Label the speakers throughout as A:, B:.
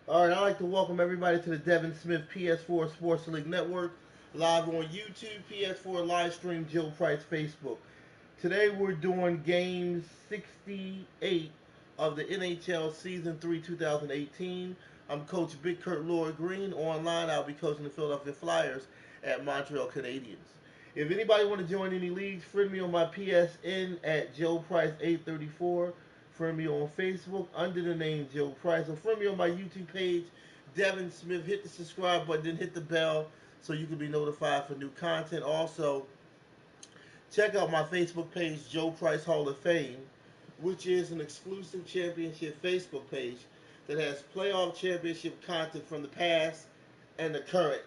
A: All right, I'd like to welcome everybody to the Devin Smith PS4 Sports League Network, live on YouTube, PS4 live stream, Joe Price Facebook. Today we're doing game 68 of the NHL Season 3 2018. I'm Coach Big Kurt Lloyd Green. Online, I'll be coaching the Philadelphia Flyers at Montreal Canadiens. If anybody want to join any leagues, friend me on my PSN at Joe Price 834. Friend me on Facebook under the name Joe Price, or friend me on my YouTube page, Devin Smith. Hit the subscribe button, then hit the bell so you can be notified for new content. Also, check out my Facebook page, Joe Price Hall of Fame, which is an exclusive championship Facebook page that has playoff championship content from the past and the current.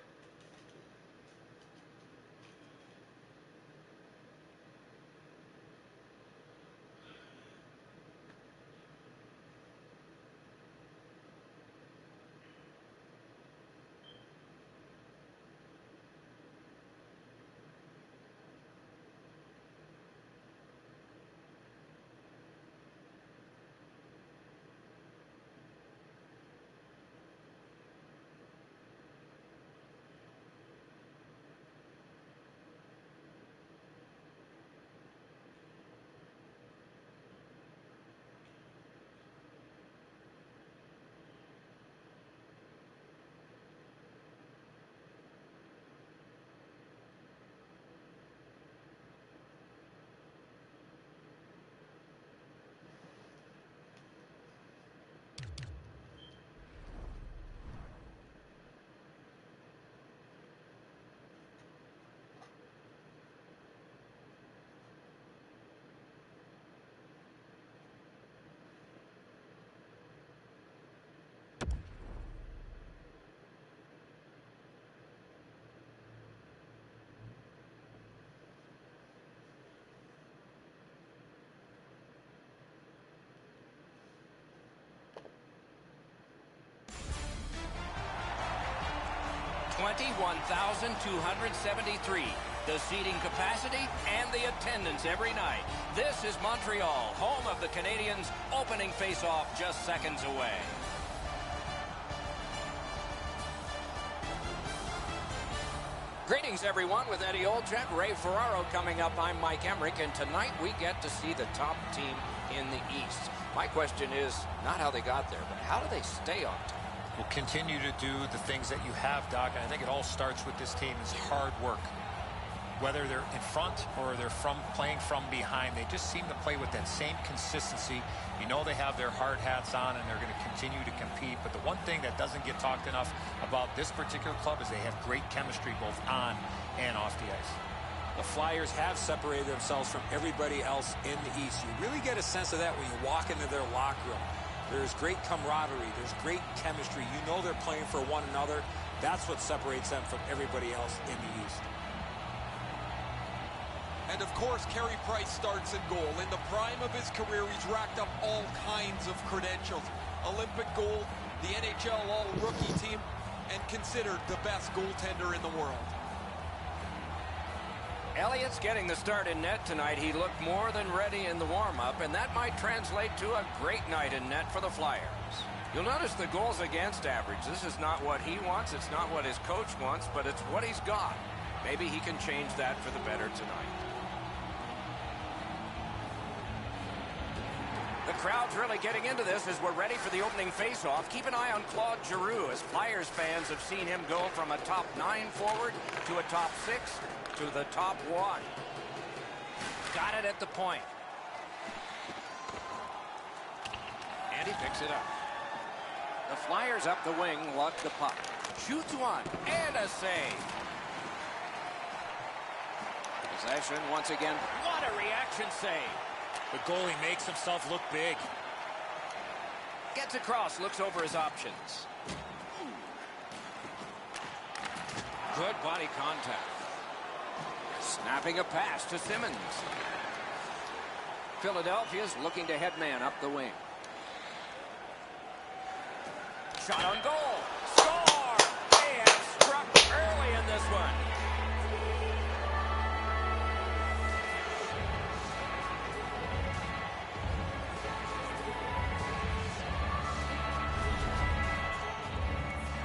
B: 21,273. The seating capacity and the attendance every night. This is Montreal, home of the Canadiens, opening face-off just seconds away. Greetings, everyone, with Eddie Olczyk, Ray Ferraro coming up. I'm Mike Emmerich, and tonight we get to see the top team in the East. My question is not how they got there, but how do they stay on top?
C: Will continue to do the things that you have, Doc, and I think it all starts with this team is hard work. Whether they're in front or they're playing from behind, they just seem to play with that same consistency. You know they have their hard hats on and they're going to continue to compete. But the one thing that doesn't get talked enough about this particular club is they have great chemistry both on and off the ice.
D: The Flyers have separated themselves from everybody else in the East. You really get a sense of that when you walk into their locker room. There's great camaraderie. There's great chemistry. You know they're playing for one another. That's what separates them from everybody else in the East.
E: And of course, Carey Price starts in goal. In the prime of his career, he's racked up all kinds of credentials. Olympic gold, the NHL All-Rookie team, and considered the best goaltender in the world.
B: Elliott's getting the start in net tonight. He looked more than ready in the warm-up, and that might translate to a great night in net for the Flyers. You'll notice the goals against average. This is not what he wants. It's not what his coach wants, but it's what he's got. Maybe he can change that for the better tonight. The crowd's really getting into this as we're ready for the opening face-off. Keep an eye on Claude Giroux, as Flyers fans have seen him go from a top 9 forward to a top 6 to the top 1. Got it at the point. And he picks it up. The Flyers up the wing, luck the puck. Shoots one, and a save. Possession once again. What a reaction save.
C: The goalie makes himself look big.
B: Gets across, looks over his options. Good body contact. Snapping a pass to Simmons. Philadelphia's looking to head man up the wing. Shot on goal. Score! They have struck early in this one.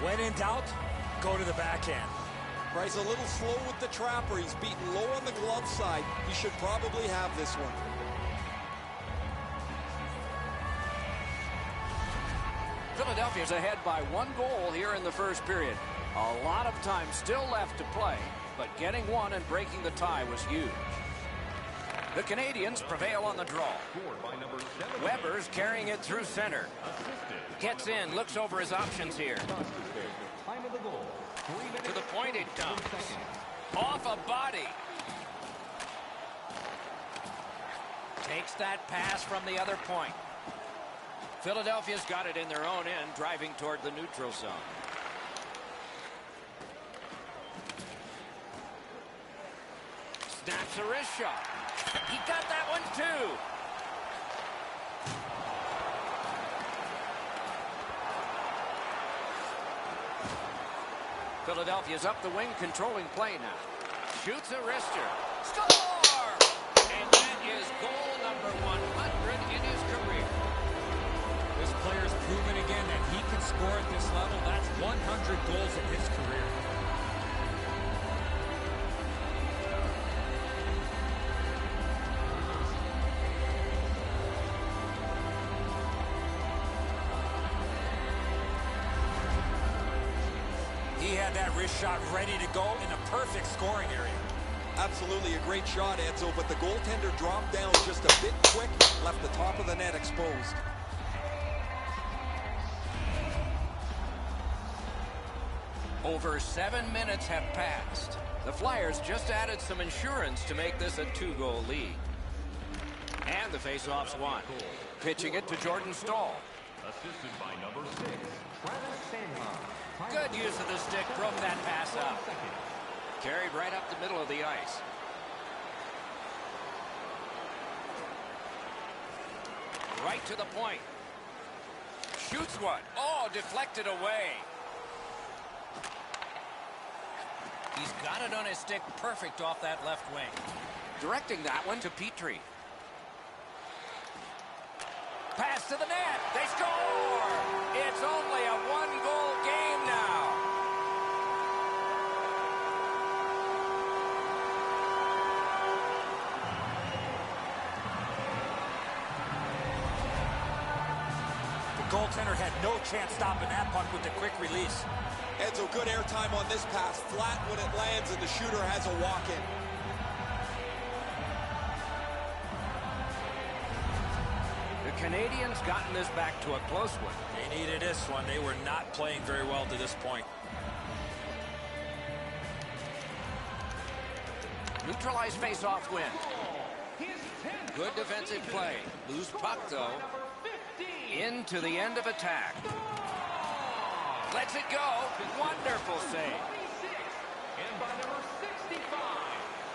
D: When in doubt, go to the backhand.
E: Price a little slow with the trapper. He's beaten low on the glove side. He should probably have this one.
B: Philadelphia's ahead by 1 goal here in the first period. A lot of time still left to play, but getting one and breaking the tie was huge. The Canadiens prevail on the draw. Weber's carrying it through center. Gets in, looks over his options here. To the point it comes. Off a body. Takes that pass from the other point. Philadelphia's got it in their own end, driving toward the neutral zone. Snaps a wrist shot. He got that one too. Philadelphia's up the wing, controlling play now. Shoots a wrister. Score! And that is goal number 100 in his career.
D: This player's proven again that he can score at this level. That's 100 goals in his career. He had that wrist shot ready to go in a perfect scoring area.
E: Absolutely a great shot, Edzo, but the goaltender dropped down just a bit quick, left the top of the net exposed.
B: Over 7 minutes have passed. The Flyers just added some insurance to make this a 2-goal lead. And the faceoff's won. Pitching it to Jordan Stahl.
F: Assisted by number 6, Travis Sanheim.
B: Good use of the stick, broke that pass up. Carried right up the middle of the ice. Right to the point. Shoots one. Oh, deflected away. He's got it on his stick, perfect off that left wing. Directing that one to Petrie. Pass to the net. They score! It's only a 1-goal game now.
D: The goaltender had no chance stopping that puck with the quick release.
E: Edzo, good airtime on this pass. Flat when it lands, and the shooter has a walk-in.
B: The Canadiens gotten this back to a close one.
D: They needed this one. They were not playing very well to this point.
B: Neutralized face-off win. Good defensive play. Loose puck, though. Into the end of attack. Lets it go. Wonderful save.
F: And by number 65,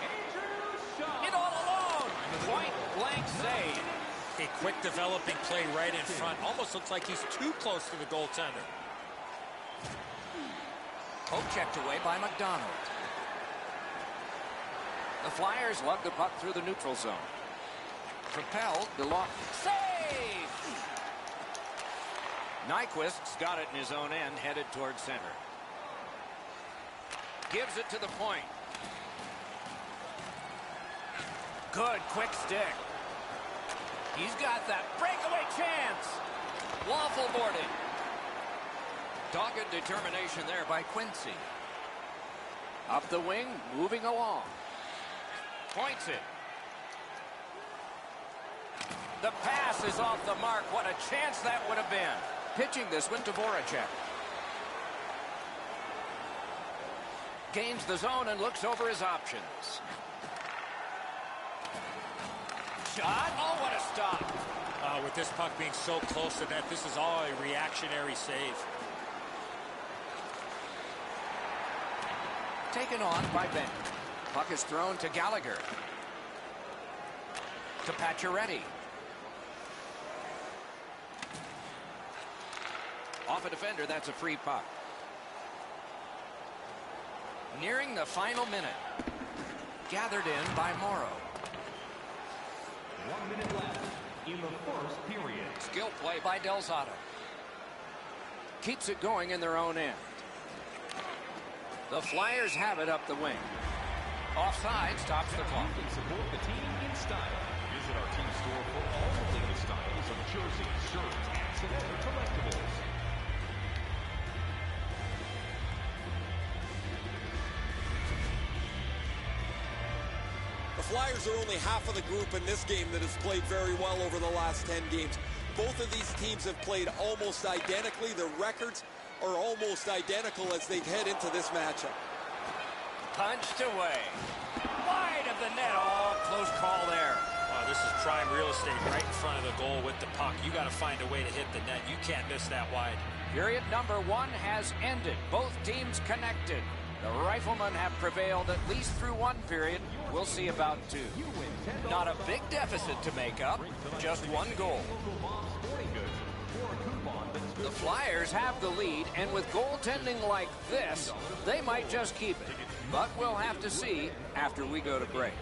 F: Andrew Shaw.
B: It all alone. Point-blank save.
D: A quick developing play right in front. Almost looks like he's too close to the goaltender.
B: Poke checked away by McDonald. The Flyers lug the puck through the neutral zone. Propelled, belong. Save! Nyquist's got it in his own end, headed towards center. Gives it to the point. Good quick stick. He's got that breakaway chance. Waffle boarding. Dogged determination there by Quincy. Up the wing, moving along. Points it. The pass is off the mark. What a chance that would have been. Pitching this one to Voracek. Gains the zone and looks over his options. Shot. Oh, what a stop.
D: With this puck being so close to net, this is all a reactionary save.
B: Taken on by Ben. Puck is thrown to Gallagher. To Pacioretty. Off a defender, that's a free puck. Nearing the final minute. Gathered in by Morrow.
F: 1 minute left in the first period.
B: Skill play by Del Zotto. Keeps it going in their own end. The Flyers have it up the wing. Offside stops the clock.
F: You can support the team in style. Visit our team store for all the latest styles of jerseys, shirts, hats, and other collectibles.
E: The Flyers are only half of the group in this game that has played very well over the last 10 games. Both of these teams have played almost identically. Their records are almost identical as they head into this matchup.
B: Punched away. Wide of the net. Oh, close call there.
D: Wow, this is prime real estate right in front of the goal with the puck. You got to find a way to hit the net. You can't miss that wide.
B: Period number 1 has ended. Both teams connected. The Riflemen have prevailed at least through one period. We'll see about 2. Not a big deficit to make up. Just 1 goal. The Flyers have the lead, and with goaltending like this, they might just keep it. But we'll have to see after we go to break.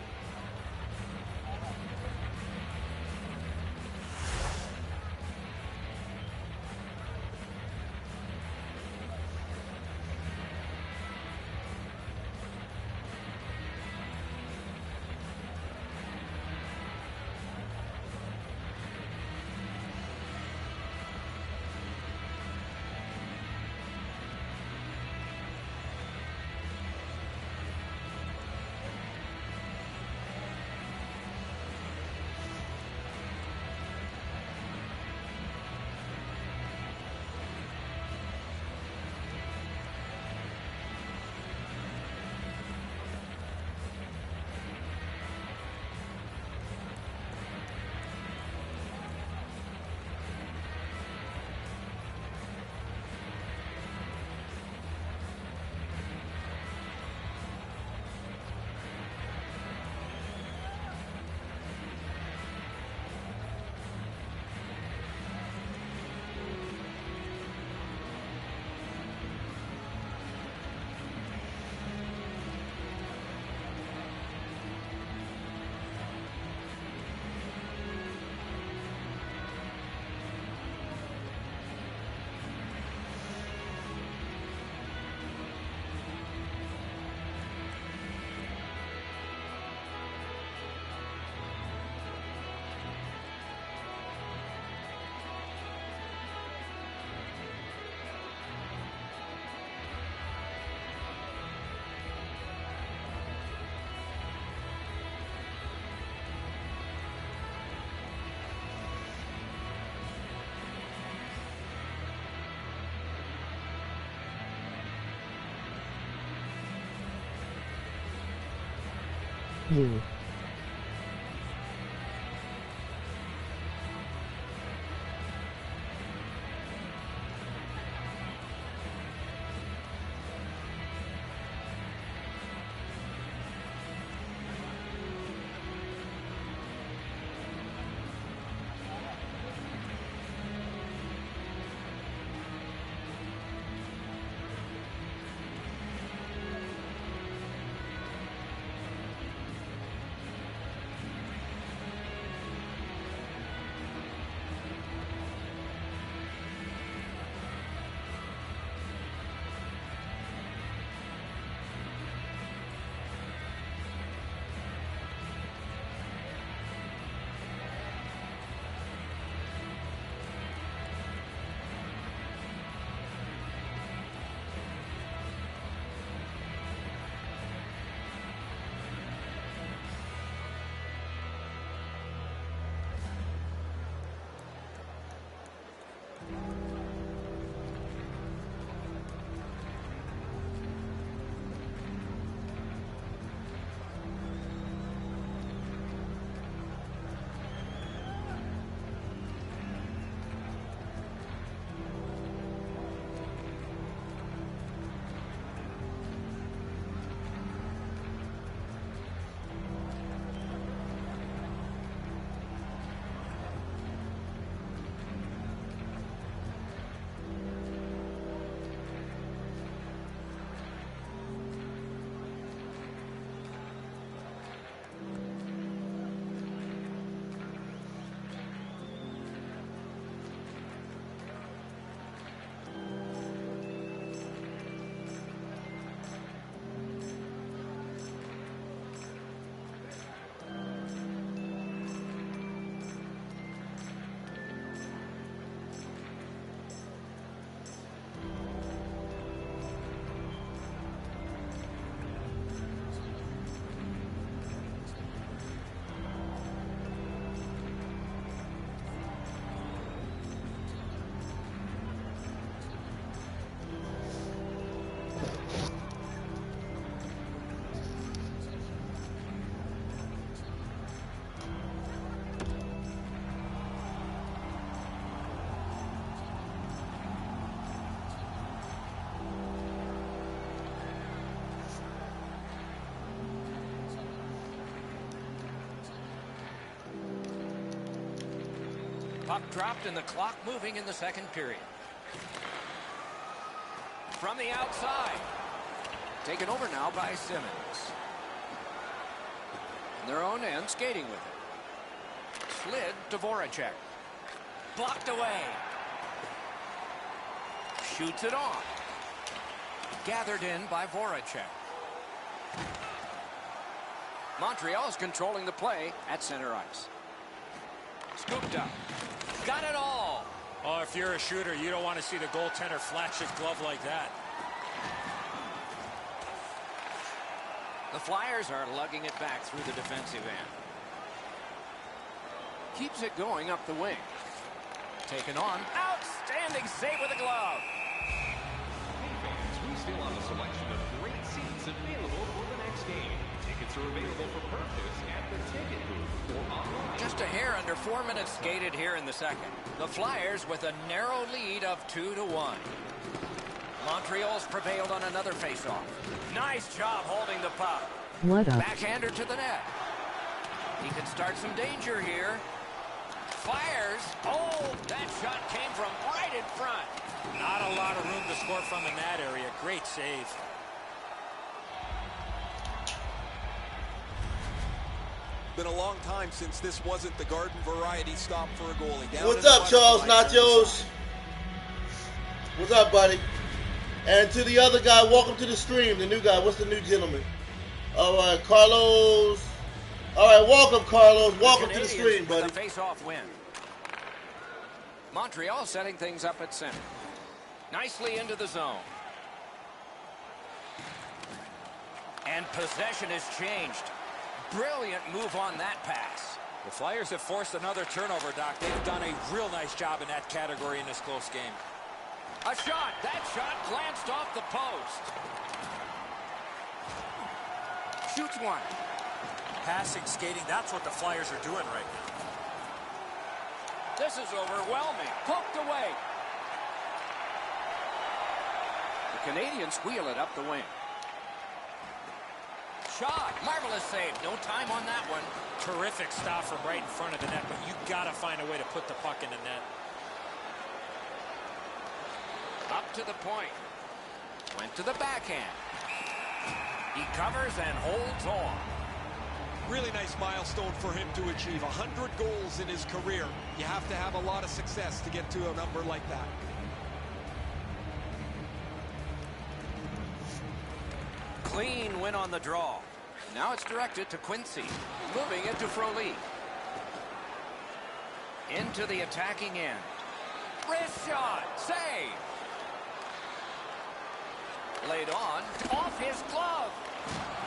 B: Puck dropped and the clock moving in the second period. From the outside. Taken over now by Simmons. In their own end, skating with it. Slid to Voracek. Blocked away. Shoots it off. Gathered in by Voracek. Montreal is controlling the play at center ice. Scooped up. Got it all.
D: Oh, if you're a shooter, you don't want to see the goaltender flash his glove like that.
B: The Flyers are lugging it back through the defensive end. Keeps it going up the wing. Taken on. Outstanding save with a glove.
F: Hey fans, we still have a selection of great seats available for the next game. Tickets are available for purchase at the ticket booth or online.
B: Just a hair under 4 minutes skated here in the second. The Flyers with a narrow lead of 2-1. Montreal's prevailed on another faceoff. Nice job holding the puck.
G: What up?
B: Backhander to the net. He can start some danger here. Fires. Oh, that shot came from right in front.
D: Not a lot of room to score from in that area. Great save.
E: Been a long time since this wasn't the garden variety stop for a goalie. Down
A: What's
E: in the
A: up, Charles
E: bottom right,
A: Nachos? What's up, buddy? And to the other guy, welcome to the stream. The new guy. What's the new gentleman? All right, Carlos. All right, welcome, Carlos. Welcome to the stream, buddy.
B: With a face-off win. Montreal setting things up at center. Nicely into the zone. And possession has changed. Brilliant move on that pass.
D: The Flyers have forced another turnover, Doc. They've done a real nice job in that category in this close game.
B: A shot. That shot glanced off the post. Shoots one.
D: Passing, skating, that's what the Flyers are doing right now.
B: This is overwhelming. Poked away. The Canadiens wheel it up the wing. Shot. Marvelous save. No time on that one.
D: Terrific stop from right in front of the net, but you got to find a way to put the puck in the net.
B: Up to the point. Went to the backhand. He covers and holds on.
E: Really nice milestone for him to achieve. 100 goals in his career. You have to have a lot of success to get to a number like that.
B: Clean win on the draw. Now it's directed to Quincy. Moving it to Frolic. Into the attacking end. Wrist shot. Save. Laid on. Off his glove.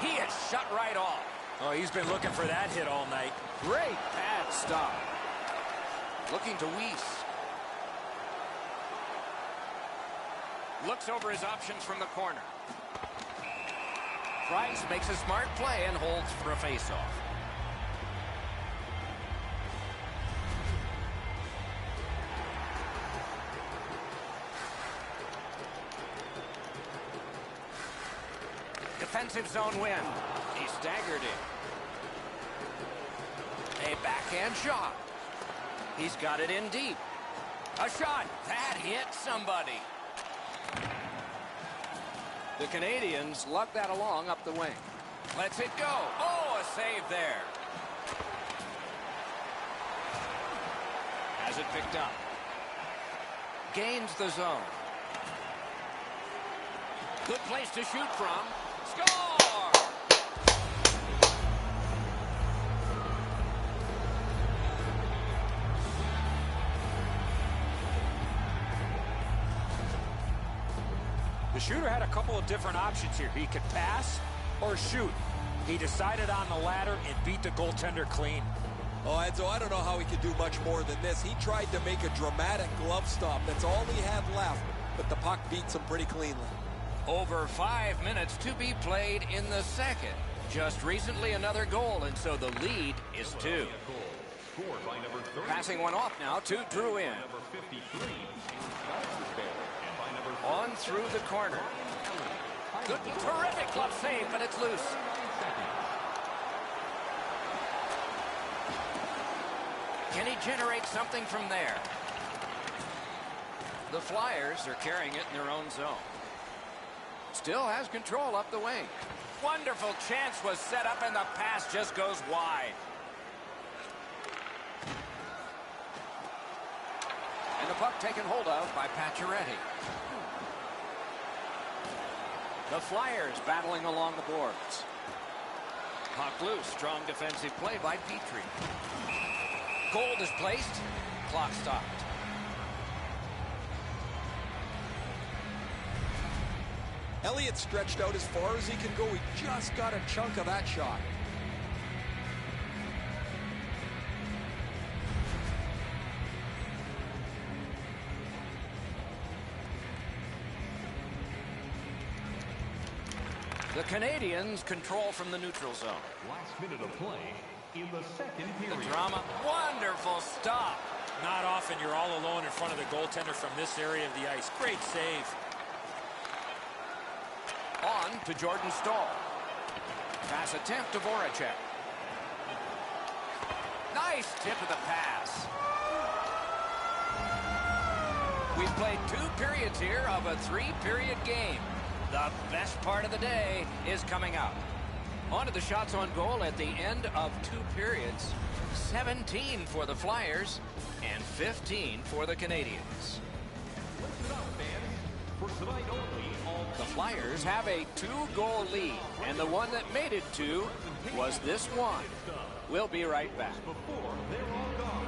B: He is shut right off.
D: Oh, he's been looking for that hit all night.
B: Great pad stop. Looking to Weiss. Looks over his options from the corner. Price makes a smart play and holds for a faceoff. Defensive zone win. He staggered it. A backhand shot. He's got it in deep. A shot. That hit somebody. The Canadiens lug that along up the wing. Lets it go. Oh, a save there. Has it picked up. Gains the zone. Good place to shoot from. Score!
D: The shooter had a couple of different options here. He could pass or shoot. He decided on the latter and beat the goaltender clean.
E: Oh, Edzo, I don't know how he could do much more than this. He tried to make a dramatic glove stop. That's all he had left, but the puck beats him pretty cleanly.
B: Over 5 minutes to be played in the second. Just recently another goal, and so the lead is 2. Passing one off now to Drouin. On through the corner. Good, terrific glove save, but it's loose. Can he generate something from there? The Flyers are carrying it in their own zone. Still has control up the wing. Wonderful chance was set up, and the pass just goes wide. And the puck taken hold of by Pacioretty. The Flyers battling along the boards. Puck loose. Strong defensive play by Petrie. Goal is placed. Clock stopped.
E: Elliott stretched out as far as he can go. He just got a chunk of that shot.
B: The Canadiens control from the neutral zone.
F: Last minute of play in the second period.
B: The drama. Wonderful stop.
D: Not often you're all alone in front of the goaltender from this area of the ice. Great save.
B: On to Jordan Staal. Pass attempt to Voracek. Nice tip of the pass. We've played 2 periods here of a 3-period game. The best part of the day is coming up. On to the shots on goal at the end of 2 periods. 17 for the Flyers and 15 for the Canadiens.
F: Listen up, fans. For tonight only,
B: The Flyers have a 2-goal lead, and the one that made it 2 was this one. We'll be right back.
F: before they're all gone.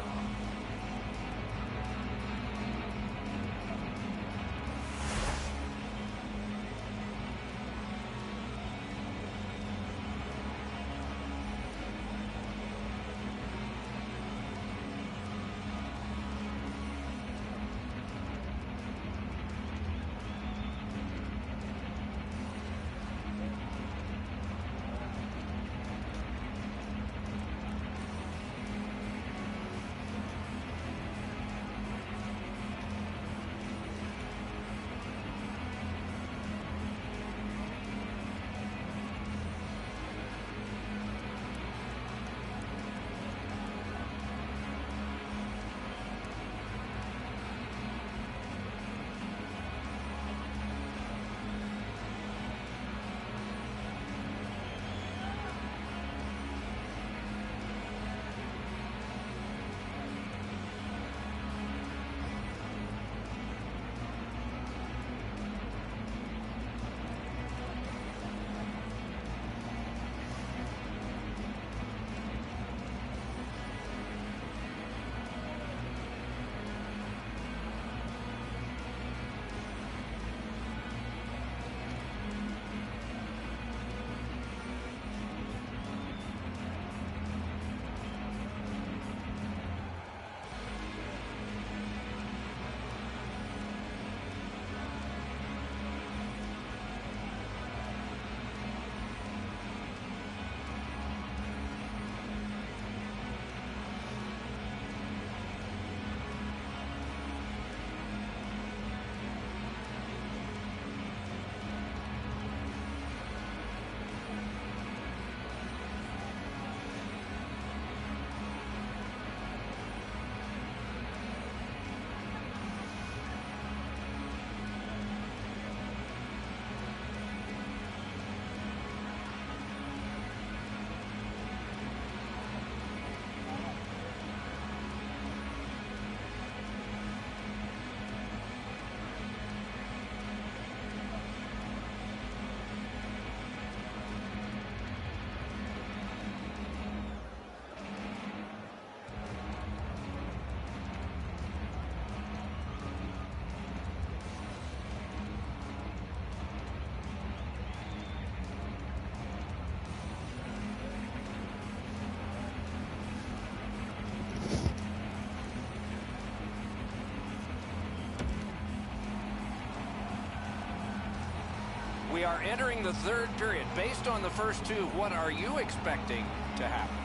B: We are entering the 3rd period. Based on the first 2, what are you expecting to happen?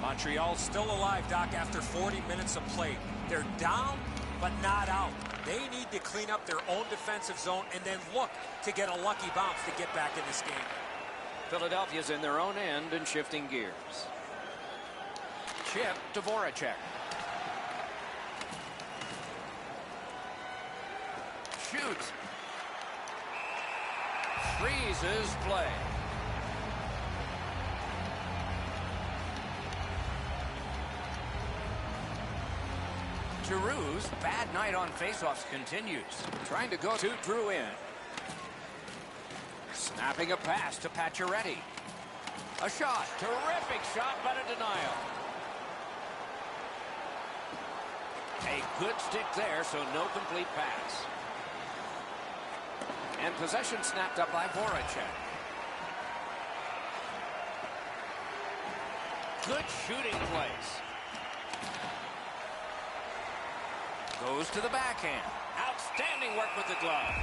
D: Montreal's still alive, Doc, after 40 minutes of play. They're down, but not out. They need to clean up their own defensive zone and then look to get a lucky bounce to get back in this game.
B: Philadelphia's in their own end and shifting gears. Chip to Voracek. shoots. Freezes play. Giroux's bad night on faceoffs continues. Trying to go to Drouin. Snapping a pass to Pacioretty. A shot. Terrific shot, but a denial. A good stick there, so no complete pass. And possession snapped up by Voracek. Good shooting place. Goes to the backhand. Outstanding work with the glove.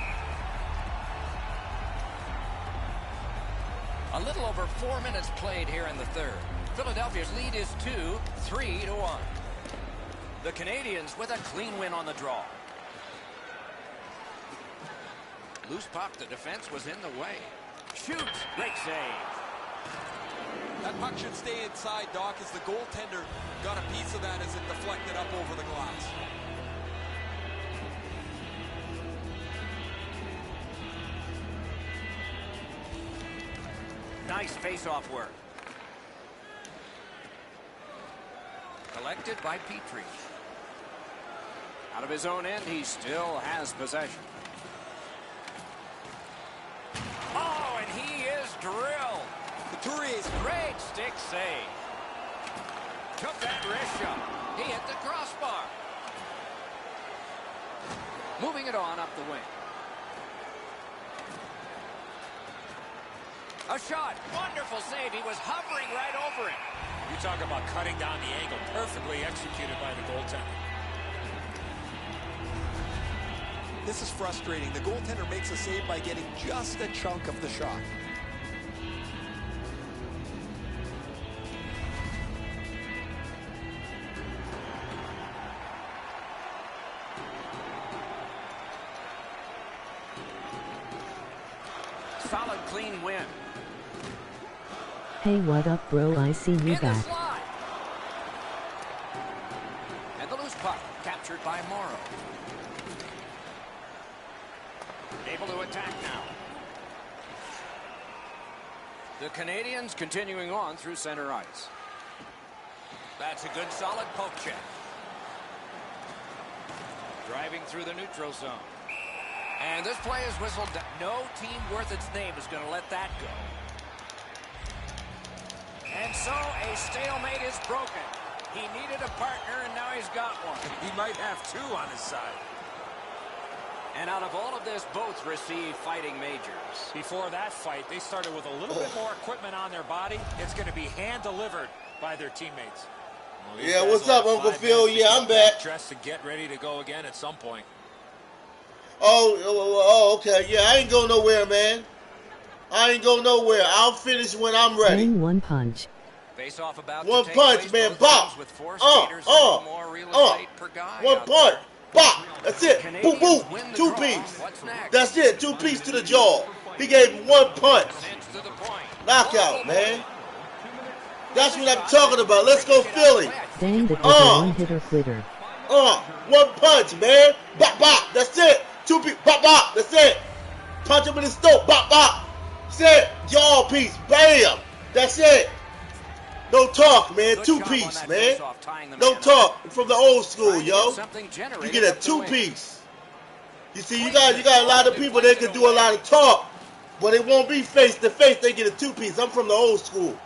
B: A little over 4 minutes played here in the third. Philadelphia's lead is 3-1. The Canadiens with a clean win on the draw. Loose puck, the defense was in the way. Shoots, great save.
E: That puck should stay inside, Doc, as the goaltender got a piece of that as it deflected up over the glass.
B: Nice face-off work. Collected by Petrie. Out of his own end, he still has possession. Oh, and he is drilled.
E: Couturier's
B: Great stick save. Took that wrist shot. He hit the crossbar. Moving it on up the wing. A shot. Wonderful save. He was hovering right over it.
C: You talk about cutting down the angle. Perfectly executed by the goaltender.
E: This is frustrating. The goaltender makes a save by getting just a chunk of the shot.
B: Solid, clean win.
G: Hey, what up, bro? I see you
B: In the
G: back.
B: slide. And the loose puck captured by Morrow. Able to attack now. The Canadiens continuing on through center ice. That's a good solid poke check. Driving through the neutral zone. And this play is whistled down. No team worth its name is going to let that go. And so a stalemate is broken. He needed a partner, and now he's got one.
C: He might have two on his side.
B: And out of all of this, both receive fighting majors.
C: Before that fight, they started with a little bit more equipment on their body. It's going to be hand-delivered by their teammates. Well,
A: Yeah, what's up, Uncle Phil? Yeah, I'm back.
C: Dressed to get ready to go again at some point.
A: Oh, okay. Yeah, I ain't going nowhere, man. I ain't going nowhere. I'll finish when I'm ready.
G: Bang one punch.
B: Face off about
A: One
B: to take
A: punch,
B: place,
A: man.
B: both
A: Bop.
B: teams with four skaters and more real estate per guy
A: One
B: out
A: punch.
B: there.
A: Bop. That's it.
B: The
A: Boom,
B: Canadiens
A: boom.
B: win the
A: Two
B: draw.
A: piece.
B: What's next?
A: That's it. Two piece to the jaw. He gave him one punch.
B: Cinch to the point.
A: Knockout, man. That's what I'm talking about. Let's go Philly.
G: Dang, the one-hitter quitter.
A: One punch, man. Bop, bop. That's it. Two piece. Bop, bop. That's it. Punch him in the stomach. Bop, bop. That's it. Jaw piece. Bam. That's it. No talk, man.
B: Good
A: Two
B: job on
A: piece,
B: that
A: man.
B: face-off, tying the
A: No
B: man up.
A: talk. I'm from the old school,
B: Trying to
A: yo.
B: get something
A: You
B: generated
A: get a
B: up the
A: two
B: wing.
A: piece. You see, you got a lot of people that can do a lot of talk, but it won't be face to face. They get a two piece. I'm from the old school.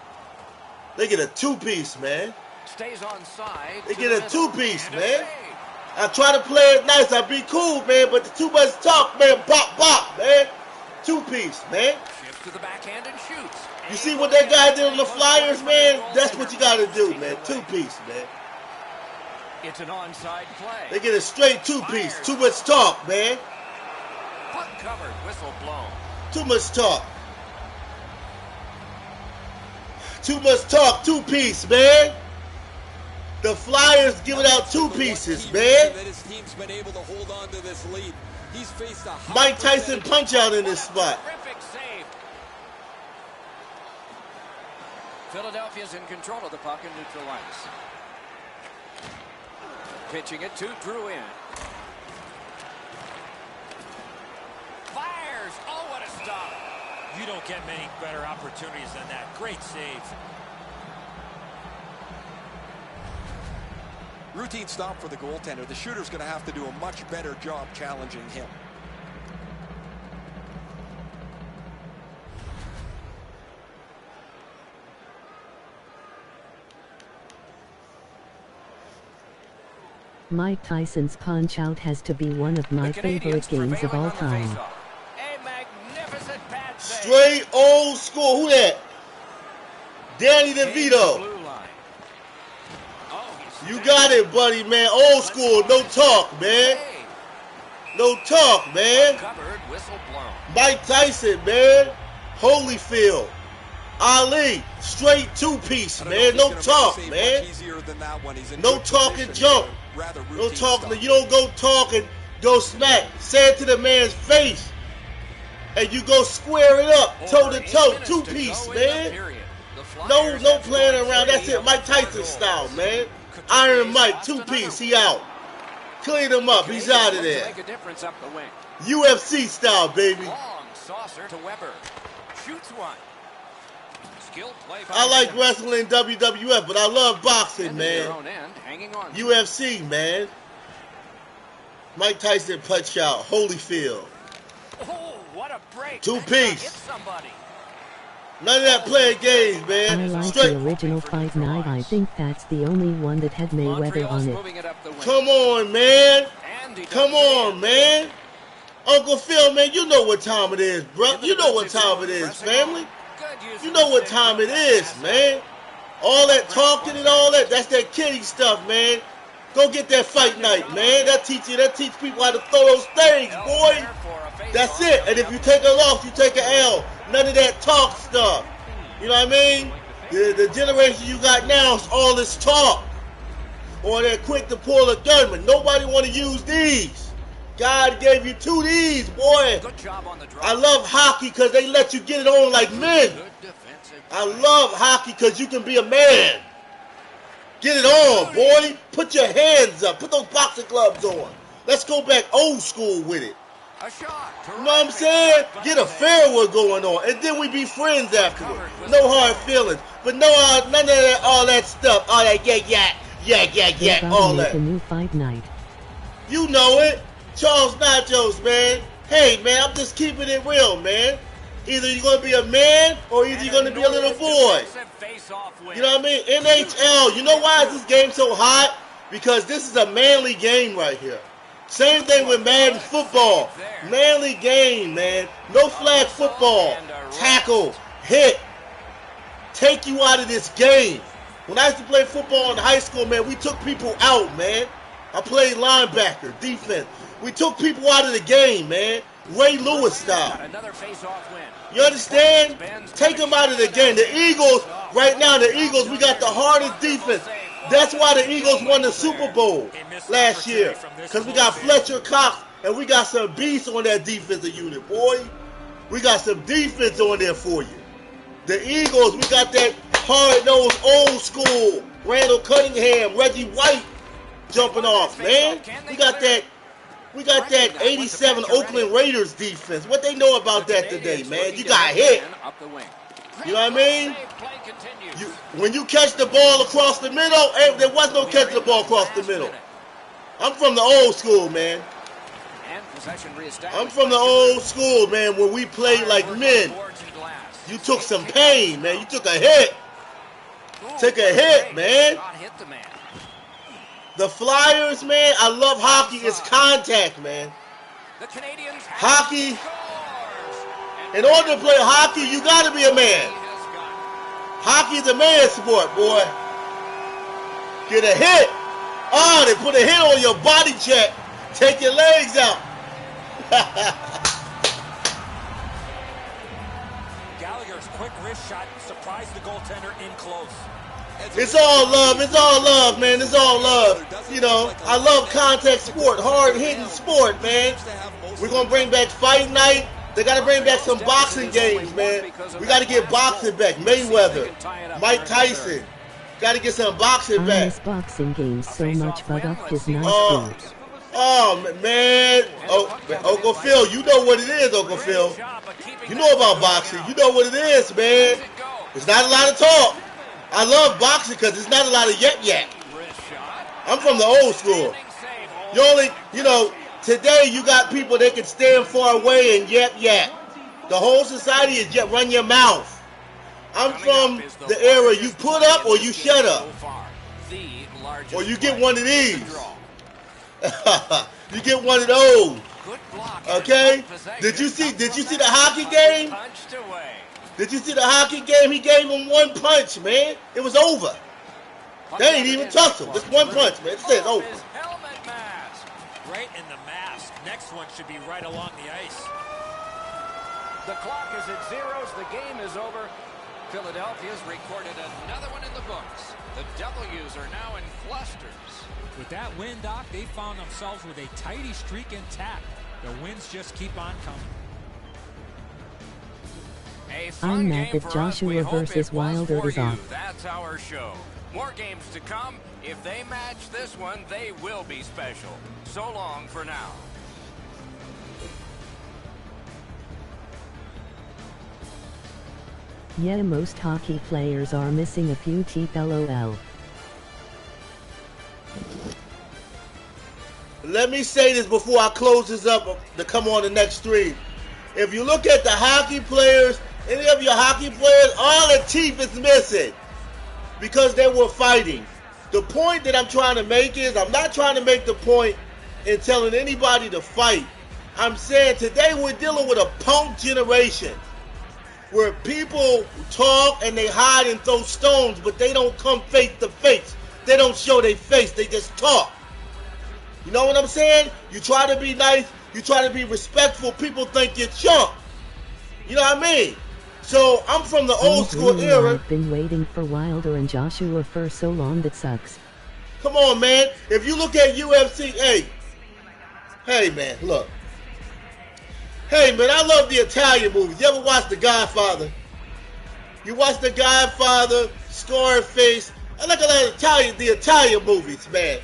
A: They get a two piece, man.
B: Stays on side.
A: They
B: to
A: get
B: the
A: a
B: middle.
A: two-piece,
B: And a
A: man.
B: save.
A: I try to play it nice. I be cool, man, but the too much talk, man. Bop, bop, man. Two piece, man.
B: Shifts to the backhand and shoots.
A: You see what that guy did on the Flyers, man? That's what you got to do, man. Two piece, man.
B: It's an onside play.
A: They get a straight two piece. Too much talk, man.
B: Puck covered, whistle blown.
A: Too much talk. Too much talk, two piece, man. The Flyers giving out two pieces, man.
E: That his team's been able to hold on to this lead. He's faced a high
A: Mike Tyson
E: percentage-
A: punch out in this spot.
B: Terrific save. Philadelphia's in control of the puck in neutral ice. Pitching it to Drouin.
D: You don't get many better opportunities than that. Great save.
E: Routine stop for the goaltender. The shooter's going to have to do a much better job challenging him.
G: Mike Tyson's Punch-Out has to be one of my favorite games of all time.
B: A magnificent pad save.
A: Straight old school. Who that? Danny DeVito. You got it, buddy, man. Old school. No talk, man. No talk, man.
B: Covered, whistle blown.
A: Mike Tyson, man. Holyfield. Ali. Straight two-piece, man. No talk, man. No talking junk. No talking. You don't go talk and go smack. Say it to the man's face. And you go square it up, toe to toe. Two-piece, man. No playing around. That's it. Mike Tyson style, man. Iron Mike, two-piece. He out. Clean him up. He's out of there. UFC style, baby.
B: Long saucer to Weber. Shoots one.
A: I like wrestling WWF, but I love boxing, man. UFC, man. Mike Tyson punch out. Holyfield.
B: Oh, what a break.
A: Two-piece. None of that playing games, man.
G: I like
A: Straight.
G: the original Fight Night. I think that's the only one that had Mayweather on it.
A: Come on, man. Come on, man. Uncle Phil, man, you know what time it is, bro. You know what time it is, family. You know what time it is, man. All that talking and all that, that's that kiddie stuff, man. Go get that fight night, man. That teach people how to throw those things, boy. That's it. And if you take a loss, you take an L. None of that talk stuff. You know what I mean? The generation you got now is all this talk. Or they're quick to pull a gunman. Nobody want to use these. God gave you two Ds, boy. I love hockey because they let you get it on like men. I love hockey because you can be a man. Get it on, boy. Put your hands up. Put those boxing gloves on. Let's go back old school with it. You know what I'm saying? Get a fair one going on. And then we be friends afterward. No hard feelings. But no, none of that, all that stuff. All that yeah, all that.
G: A new Fight Night.
A: You know it. Charles Nachos, man. Hey, man, I'm just keeping it real, man. Either you're going to be a man or either you're going to be a little boy. You know what I mean? NHL. You know why is this game so hot? Because this is a manly game right here. Same thing with Madden football. Manly game, man. No flag football. Tackle. Hit. Take you out of this game. When I used to play football in high school, man, we took people out, man. I played linebacker, defense. We took people out of the game, man. Ray Lewis style. You understand? Take them out of the game. The Eagles, right now, we got the hardest defense. That's why the Eagles won the Super Bowl last year. Because we got Fletcher Cox and we got some beasts on that defensive unit, boy. We got some defense on there for you. The Eagles, we got that hard-nosed, old school Randall Cunningham, Reggie White jumping off, man. We got that 87 Oakland Raiders defense. What they know about that today, man? You got hit. You know what I mean? When you catch the ball across the middle, there was no catching the ball across the middle. I'm from the old school, man. I'm from the old school, man, where we played like men. You took some pain, man. You took a hit. Take a hit, man. The Flyers, man, I love hockey. It's contact, man. Hockey. In order to play hockey, you got to be a man. Hockey is a man's sport, boy. Get a hit. Oh, they put a hit on your body check. Take your legs out.
D: Gallagher's quick wrist shot surprised the goaltender in close.
A: It's all love. It's all love, man. It's all love. You know, I love contact sport, hard-hitting sport, man. We're going to bring back Fight Night. They got to bring back some boxing games, man. We got to get boxing back. Mayweather, Mike Tyson. Got to get some boxing back.
G: I miss boxing games so much, but off is nice.
A: Oh, man. Uncle Phil, you know what it is, Uncle Phil. You know about boxing. You know what it is, man. It's not a lot of talk. I love boxing because it's not a lot of yap. I'm from the old school. Today you got people that can stand far away and yap. The whole society is just run your mouth. I'm from the era you put up or you shut up. Or you get one of these. You get one of those. Okay? Did you see the hockey game? Did you see the hockey game? He gave him one punch, man. It was over. They ain't even tussle. Just one punch, man. It says over.
D: Right in the mask. Next one should be right along the ice.
B: The clock is at zeros. The game is over. Philadelphia's recorded another one in the books. The W's are now in clusters.
D: With that win, Doc, they found themselves with a tighty streak intact. The wins just keep on coming.
G: I'm mad that Joshua versus Wilder is off.
B: That's our show. More games to come. If they match this one, they will be special. So long for now.
G: Yeah, most hockey players are missing a few teeth, lol.
A: Let me say this before I close this up to come on the next stream. If you look at the hockey players, any of your hockey players, all the teeth is missing because they were fighting. The point that I'm trying to make is, I'm not trying to make the point in telling anybody to fight. I'm saying today we're dealing with a punk generation where people talk and they hide and throw stones, but they don't come face to face. They don't show their face. They just talk. You know what I'm saying? You try to be nice. You try to be respectful. People think you're chump. You know what I mean? So I'm from the old school era.
G: I've been waiting for Wilder and Joshua for so long that sucks.
A: Come on, man. If you look at UFC, hey, man, look. Hey, man, I love the Italian movies. You ever watch The Godfather? You watch The Godfather, Scarface. I like a lot of the Italian movies, man.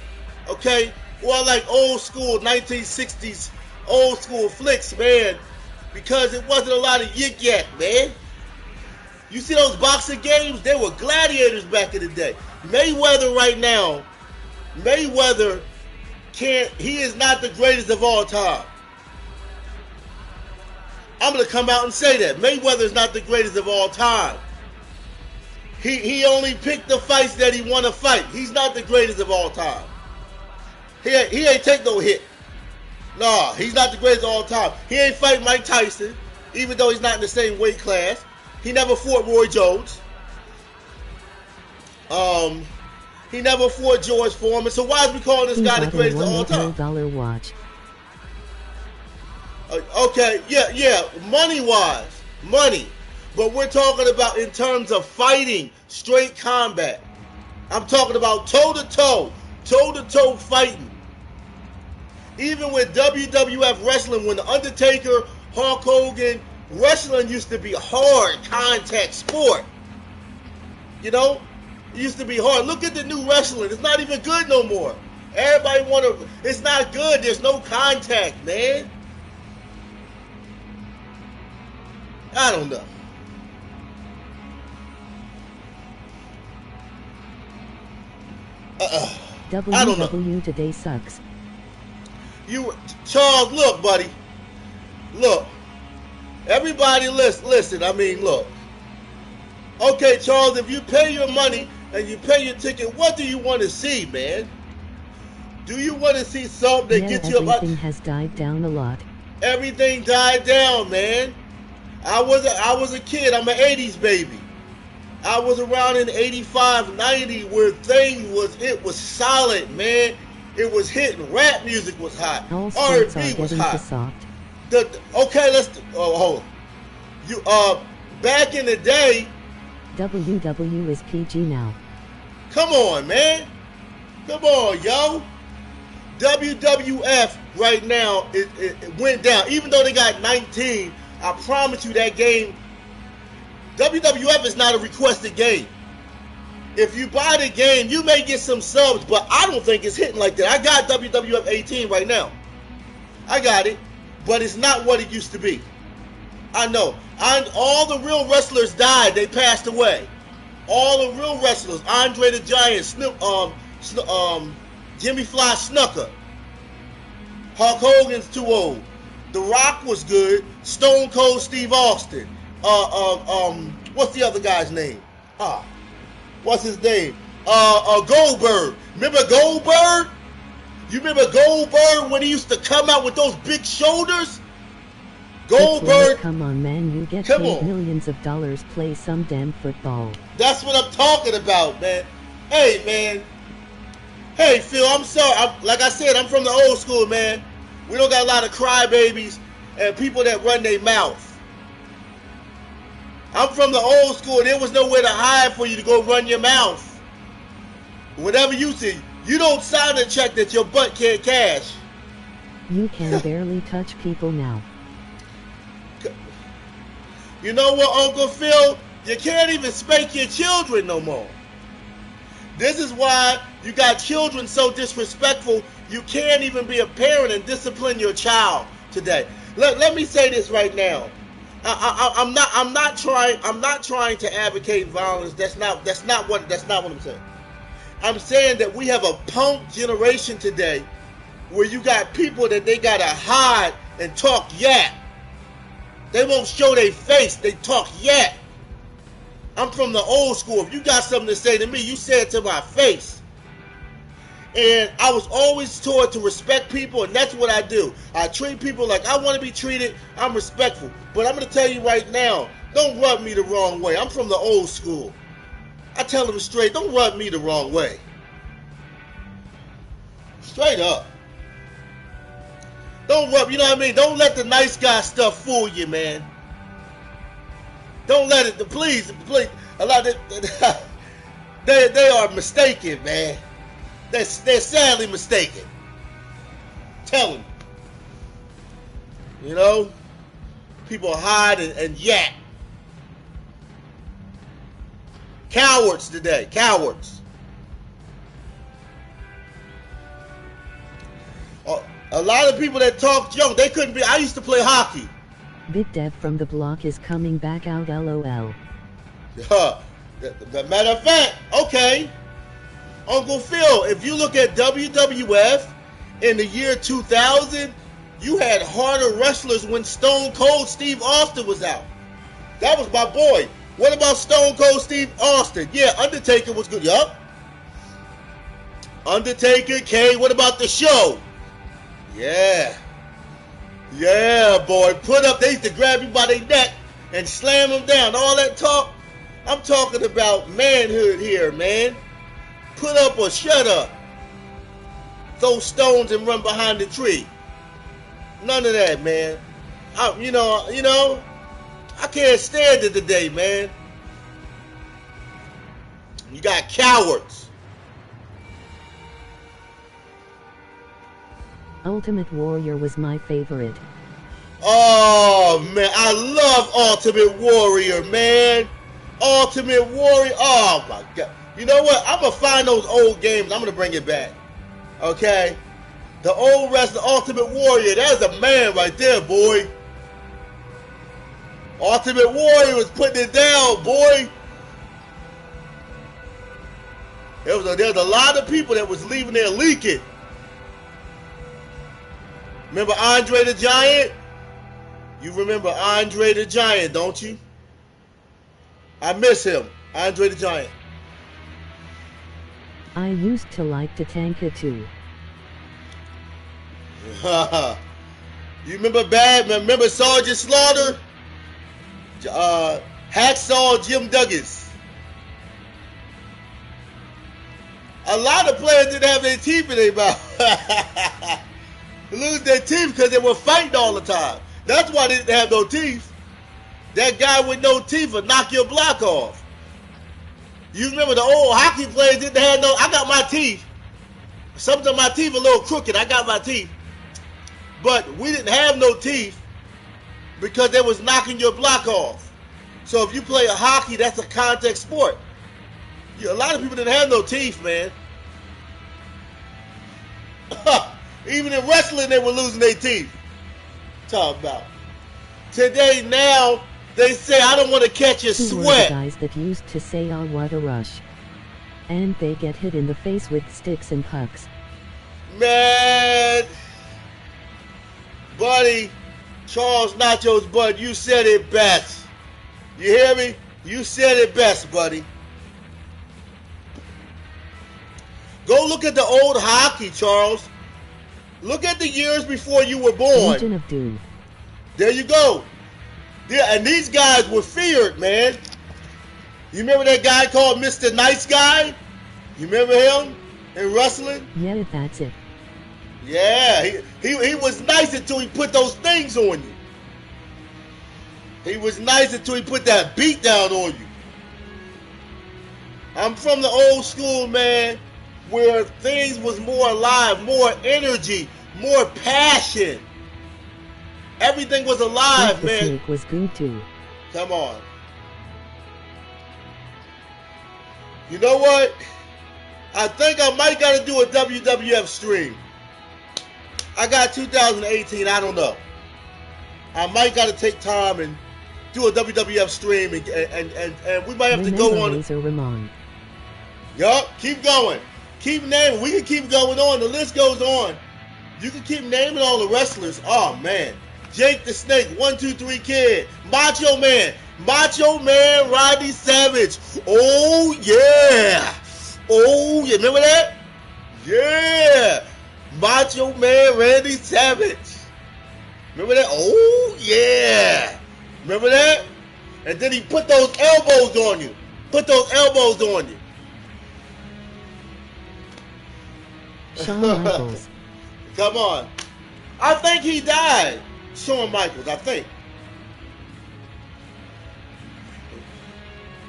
A: Okay? Or I like old school 1960s old school flicks, man. Because it wasn't a lot of yik-yak, man. You see those boxing games? They were gladiators back in the day. Mayweather right now, he is not the greatest of all time. I'm going to come out and say that. Mayweather is not the greatest of all time. He only picked the fights that he want to fight. He's not the greatest of all time. He ain't take no hit. Nah, he's not the greatest of all time. He ain't fight Mike Tyson, even though he's not in the same weight class. He never fought Roy Jones. He never fought George Foreman. So why is we calling this guy the greatest of all time?
G: $1 watch.
A: Okay, yeah, money. But we're talking about in terms of fighting, straight combat. I'm talking about toe-to-toe fighting. Even with WWF wrestling, when The Undertaker, Hulk Hogan, wrestling used to be a hard contact sport. You know? It used to be hard. Look at the new wrestling. It's not even good no more. Everybody it's not good. There's no contact, man. I don't know. I don't know.
G: WW today sucks.
A: Charles, look, buddy. Look. Everybody listen. I mean, look. Okay, Charles, if you pay your money and you pay your ticket, what do you want to see, man? Do you want to see something that gets you up?
G: Everything has died down a lot.
A: Everything died down, man. I was a kid. I'm an 80s baby. I was around in 85, 90 where it was solid, man. It was hitting. Rap music was hot. R&B was hot. Hold on. Back in the day,
G: WW is PG now.
A: Come on, man. Come on, yo. WWF right now, it went down. Even though they got 19, I promise you that game, WWF is not a requested game. If you buy the game, you may get some subs, but I don't think it's hitting like that. I got WWF 18 right now. I got it. But it's not what it used to be. I know. All the real wrestlers died. They passed away. All the real wrestlers. Andre the Giant, Jimmy Fly Snuka. Hulk Hogan's too old. The Rock was good. Stone Cold Steve Austin. What's the other guy's name? What's his name? Goldberg. Remember Goldberg? You remember Goldberg when he used to come out with those big shoulders? Goldberg.
G: Come on, man. You get paid millions of dollars. Play some damn football.
A: That's what I'm talking about, man. Hey, man. Hey, Phil, I'm sorry. Like I said, I'm from the old school, man. We don't got a lot of crybabies and people that run their mouth. I'm from the old school. There was nowhere to hide for you to go run your mouth. Whatever you see, you don't sign a check that your butt can't cash.
G: You can barely touch people now.
A: You know what, Uncle Phil? You can't even spank your children no more. This is why you got children so disrespectful. You can't even be a parent and discipline your child today. Let me say this right now. I'm not trying to advocate violence. That's not what I'm saying. I'm saying that we have a punk generation today where you got people that they gotta hide and talk yap. They won't show their face. They talk yap. I'm from the old school. If you got something to say to me, you say it to my face. And I was always taught to respect people, and that's what I do. I treat people like I want to be treated. I'm respectful. But I'm going to tell you right now, don't rub me the wrong way. I'm from the old school. I tell them straight, don't rub me the wrong way. Straight up. Don't rub, you know what I mean? Don't let the nice guy stuff fool you, man. Don't let it, please, a lot of they are mistaken, man. They're sadly mistaken. Tell them. You know? People hide and yap. Cowards today. Cowards. A lot of people that talk junk, they couldn't be. I used to play hockey.
G: Big Dev from the block is coming back out, LOL.
A: The matter of fact, okay. Uncle Phil, if you look at WWF in the year 2000, you had harder wrestlers when Stone Cold Steve Austin was out. That was my boy. What about Stone Cold Steve Austin? Yeah, Undertaker was good. Yup. Undertaker, Kane. What about the Show? Yeah. Yeah, boy. Put up. They used to grab you by their neck and slam them down. All that talk. I'm talking about manhood here, man. Put up or shut up. Throw stones and run behind the tree. None of that, man. You know, I can't stand it today, man. You got cowards.
G: Ultimate Warrior was my favorite.
A: Oh, man. I love Ultimate Warrior, man. Ultimate Warrior. Oh, my God. You know what? I'm going to find those old games. I'm going to bring it back. Okay? The old wrestler, Ultimate Warrior. That's a man right there, boy. Ultimate Warrior was putting it down, boy. There was a lot of people that was leaving there leaking. Remember Andre the Giant? You remember Andre the Giant, don't you? I miss him. Andre the Giant.
G: I used to like Tatanka too.
A: You remember Batman? Remember Sergeant Slaughter? Hacksaw Jim Duggan. A lot of players didn't have their teeth in their mouth. Lose their teeth because they were fighting all the time. That's why they didn't have no teeth. That guy with no teeth would knock your block off. You remember the old hockey players didn't have no. I got my teeth. Sometimes my teeth are a little crooked. I got my teeth. But we didn't have no teeth because they was knocking your block off. So if you play a hockey, that's a contact sport. A lot of people didn't have no teeth, man. Even in wrestling, they were losing their teeth. Talk about. Today, now, they say, I don't want to catch a
G: Who were the
A: sweat.
G: guys that used to say, oh, what a rush? And they get hit in the face with sticks and pucks.
A: Man, buddy, Charles Nachos Bud, you said it best. You hear me? You said it best, buddy. Go look at the old hockey, Charles. Look at the years before you were born.
G: Legion of Doom.
A: There you go. Yeah, and these guys were feared, man. You remember that guy called Mr. Nice Guy? You remember him in wrestling?
G: Yeah, that's it.
A: Yeah, he was nice until he put those things on you. He was nice until he put that beat down on you. I'm from the old school, man, where things was more alive, more energy, more passion. Everything was alive,
G: The
A: man.
G: snake was good too.
A: Come on. You know what? I think I might got to do a WWF stream. I got 2018, I don't know. I might got to take time and do a WWF stream, and we might have to go on.
G: Razor Ramon.
A: Yup, keep going. Keep naming. We can keep going on. The list goes on. You can keep naming all the wrestlers. Oh, man. Jake the Snake, 1-2-3 Kid, Macho Man Rodney Savage. Oh, yeah. Oh, yeah. Remember that? Yeah. Macho Man Randy Savage. Remember that? Oh, yeah. Remember that? And then he put those elbows on you. Put those elbows on you.
G: Shawn Michaels.
A: Come on. I think he died. Shawn Michaels, I think.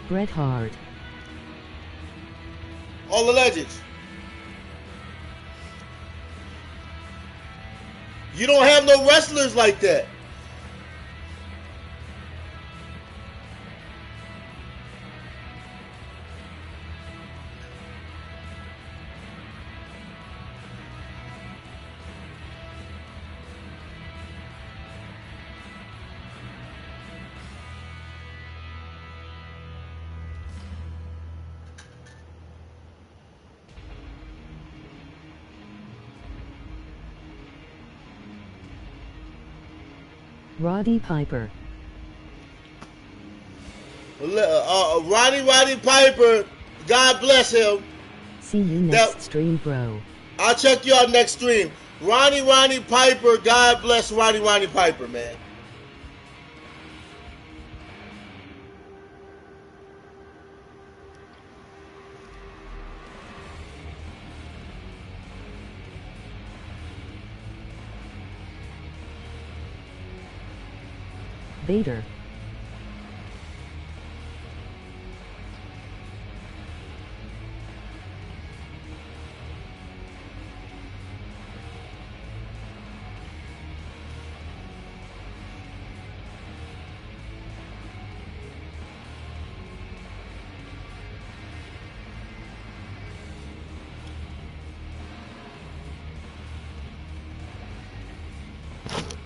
G: Bret Hart.
A: All the legends. You don't have no wrestlers like that.
G: Roddy Piper.
A: Roddy Piper, God bless him.
G: See you next stream, bro.
A: I'll check you out next stream. Roddy Piper, God bless Roddy Piper, man.
G: Vader.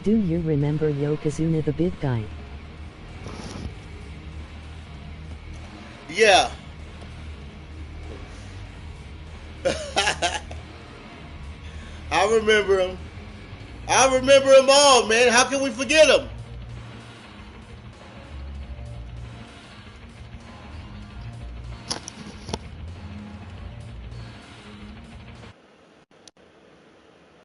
G: Do you remember Yokozuna the big guy?
A: Yeah. I remember him. I remember him all, man. How can we forget him?